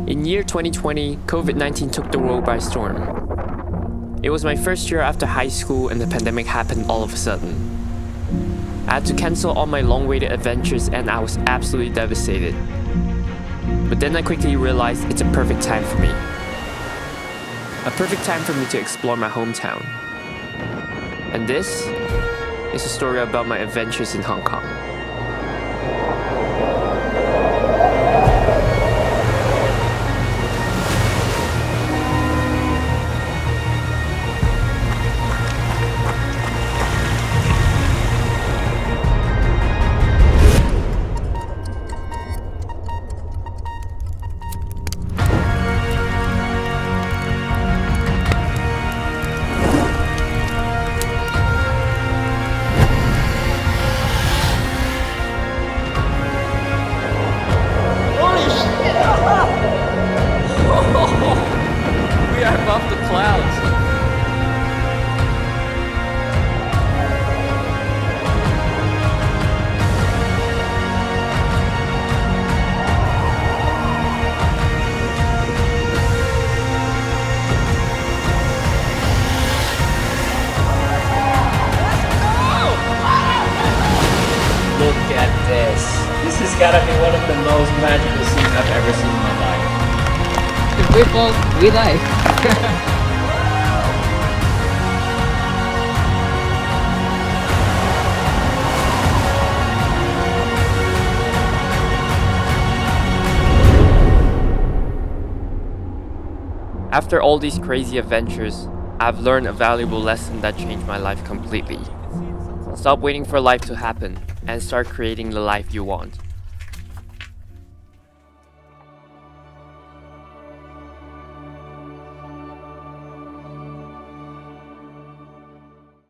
In year 2020, COVID-19 took the world by storm. It was my first year after high school and the pandemic happened all of a sudden. I had to cancel all my long-awaited adventures and I was absolutely devastated. But then I quickly realized it's a perfect time for me. A perfect time for me to explore my hometown. And this is a story about my adventures in Hong Kong. We are above the clouds. Look at this. This has got to be one of the most magical scenes I've ever seen in my life. If we fall, we die. After all these crazy adventures, I've learned a valuable lesson that changed my life completely. Stop waiting for life to happen and start creating the life you want.